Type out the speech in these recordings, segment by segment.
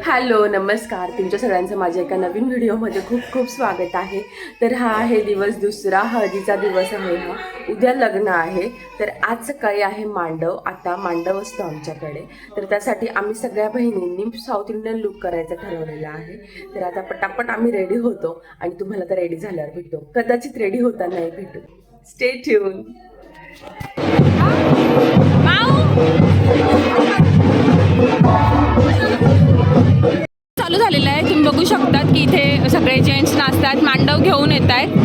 Hello नमस्कार, तुमच्या सगळ्यांचं माझ्या एका नवीन व्हिडिओमध्ये खूप खूप स्वागत आहे. तर हा आहे दिवस दुसरा, हळदीचा दिवस आहे हा. उद्या लग्न आहे. तर आज सकाळी आहे मांडव. आता मांडव असतो आमच्याकडे. तर त्यासाठी आम्ही सगळ्या बहिणींनी साऊथ इंडियन लुक करायचं ठरवलेलं आहे. तर आता पटापट आम्ही रेडी होतो आणि तुम्हाला तर रेडी झाल्यावर भेटू, कदाचित रेडी होताना नाही भेटू. Stay tune. चालू झालेलं आहे. तुम्ही बघू शकतात की इथे सगळे जेंट्स नाचतात, मांडव घेऊन येत आहेत.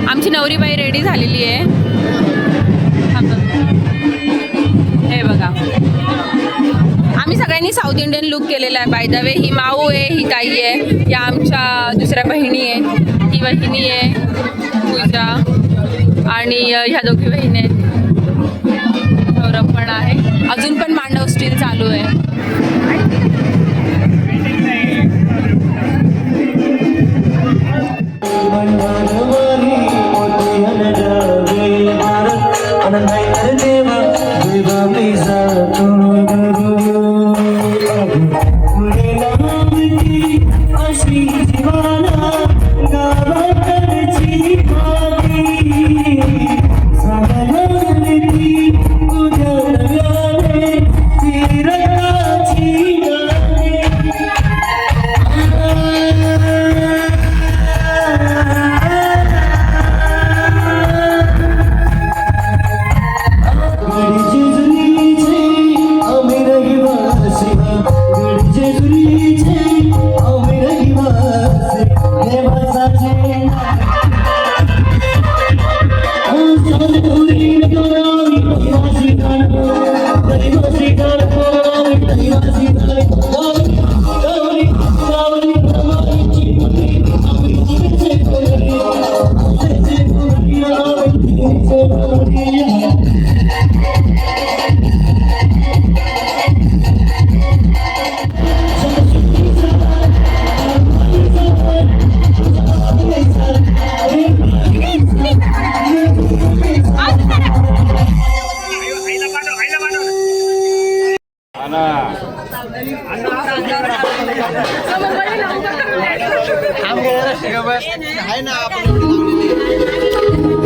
आमची नवरीबाई रेडी झालेली आहे. हे बघा, आम्ही सगळ्यांनी साऊथ इंडियन लुक केलेला आहे. बाय द वे ही माऊ आहे, ही ताई आहे, या आमच्या दुसऱ्या बहिणी आहेत. ही बहिणी आहे पूजा आणि ह्या दोघी बहिणी आहेत. सौरभ पण आहे. अजून पण मांडव स्टील चालू आहे.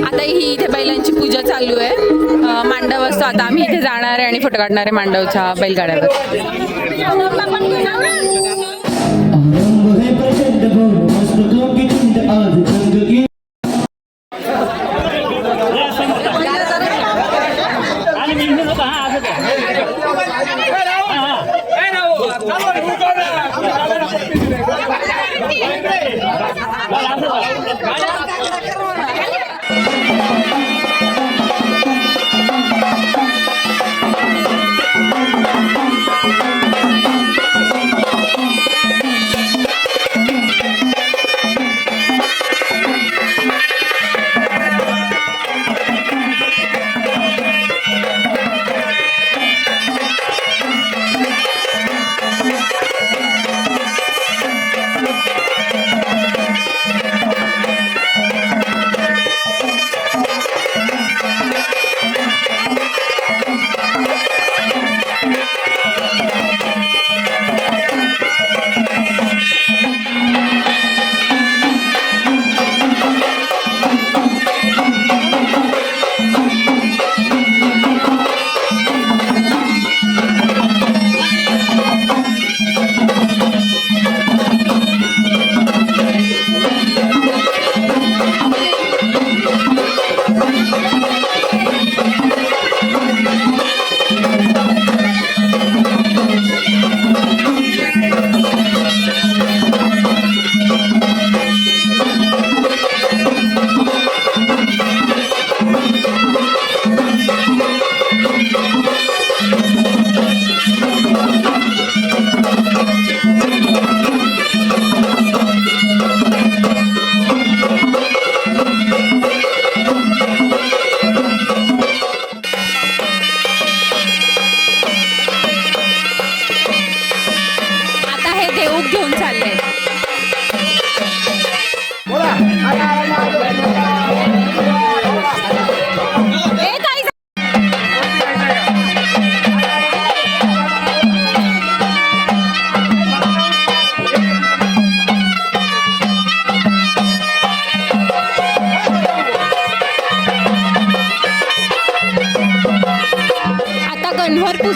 आता ही इथे बैलांची पूजा चालू आहे. मांडव असतो. आता आम्ही इथे जाणार आहे आणि फोटो काढणार आहे मांडवच्या बैलगाड्यावर.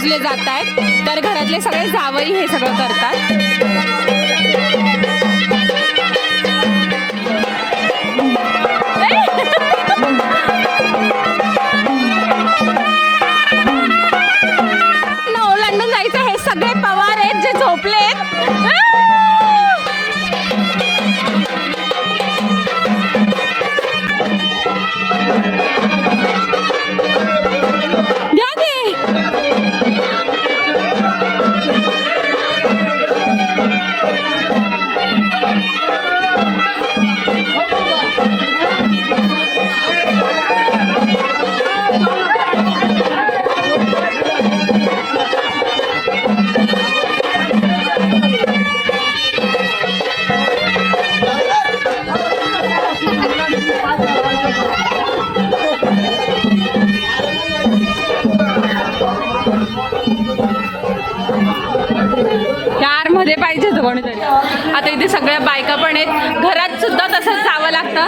पुजले जात आहेत. तर घरातले सगळे जावई हे सगळं करतात. ओलांडून जायचं. हे सगळे पवार आहेत जे झोपलेत. घ्या की. कार मध्ये पाहिजे होतं कोणीतरी. आता इथे सगळ्या बायका पण आहेत. घरात सुद्धा तसंच जावं लागतं.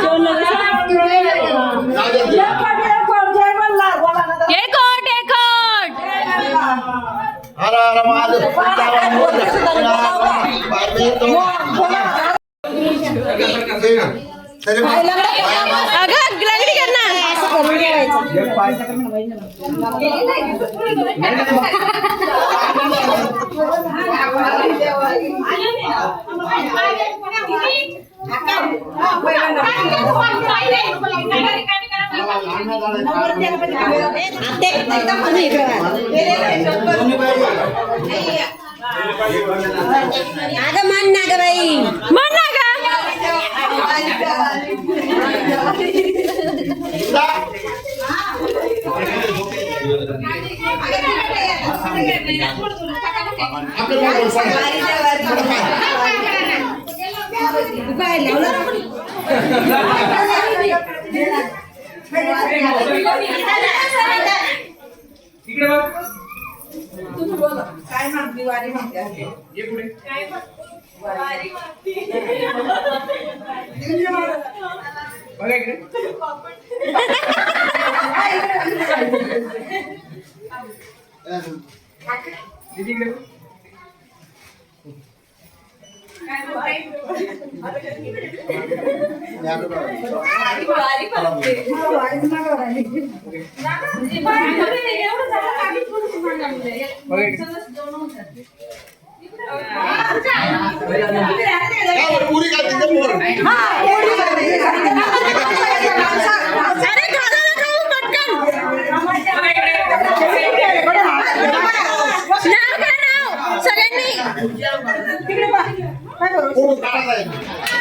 एकट एकट. अगं लंगडी कर ना. अगं मान ना ग बाई, म्हण ना ग. काय म्हणते वारी म्हणते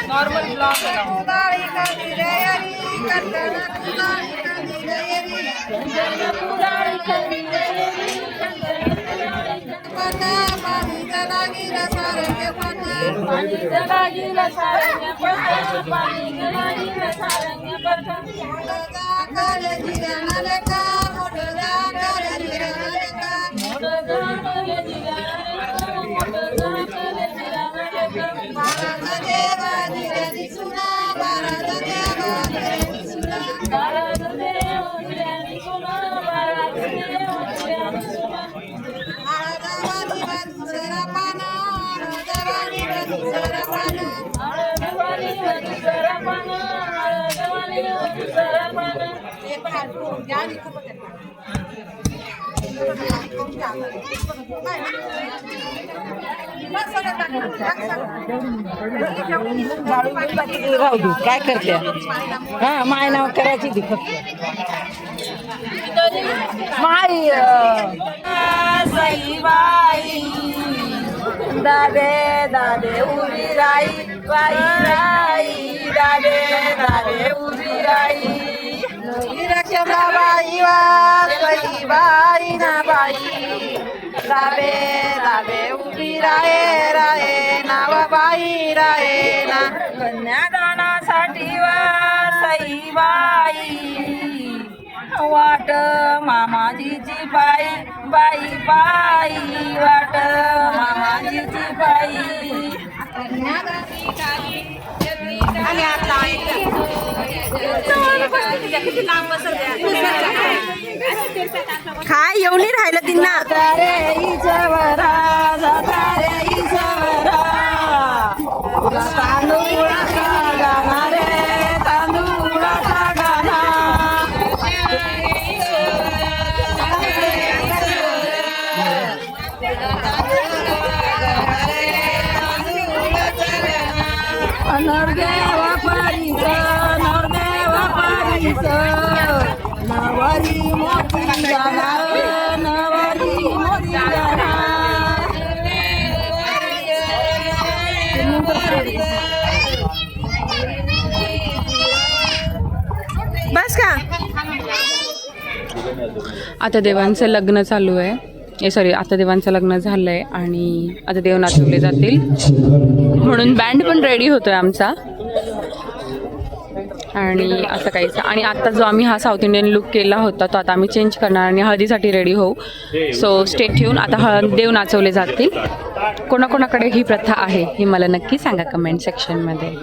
नॉर्मल ब्लॉग राहू दे, काय करते हा माय नाव करायची ती फक्त माई सई बाई दादे दादे उभी राई बाई राई दादे दादे उभी राई बाई वा सई बाई ना बाई दाबे दाबे उभी राहे राहे नाव बाई राहे ना कन्यादानासाठी वा सई बाई वाट मामाजीची बाई बाई बाई वाट मामाजीची बाई आणि आता किती लांब बसत काय येऊन नाही राहिलं तिना. बस का. आता देवांचं लग्न चालू आहे. सॉरी, आता देवांचं लग्न झालं आहे आणि आता देव नाचवले जातील म्हणून बँड पण रेडी होतोय आमचा. आणि असं काहीच. आणि आता जो आम्ही हा साऊथ इंडियन लुक केला होता तो आता आम्ही चेंज करणार आणि हळदीसाठी रेडी होऊ. So stay tune. आता देव नाचवले जातील. कोणाकोणाकडे ही प्रथा आहे ही मला नक्की सांगा कमेंट सेक्शनमध्ये.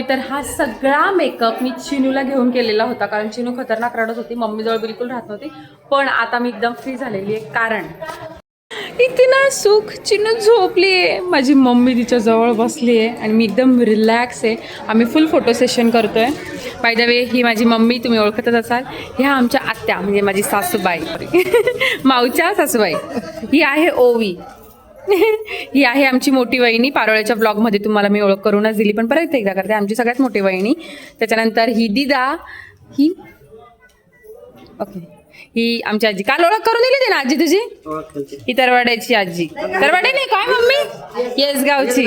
तर हा सगळा मेकअप मी चिनूला घेऊन केलेला होता, कारण चिनू खतरनाक रडत होती, मम्मीजवळ बिलकुल राहत नव्हती. पण आता मी एकदम फ्री झालेली आहे, कारण इथे ना सुख चिनू झोपली आहे, माझी मम्मी तिच्या जवळ बसली आहे आणि मी एकदम रिलॅक्स आहे. आम्ही फुल फोटो सेशन करतो आहे. बाय द वे ही माझी मम्मी, तुम्ही ओळखतच असाल. ह्या आमच्या आत्या म्हणजे माझी सासूबाई माऊच्या सासूबाई. ही आहे ओवी. ही आहे आमची मोठी वहिनी. पारोळ्याच्या ब्लॉगमध्ये तुम्हाला मी ओळख करूनच दिली, पण परत एकदा करते, आमची सगळ्यात मोठी वहिनी. त्याच्यानंतर ही दिदा, ही ओके, ही आमची आजी. काल ओळख करून दिली ना आजी तुझी? ही तरवाड्याची आजी. तरवाडे नाही काय मम्मी? येस गावची.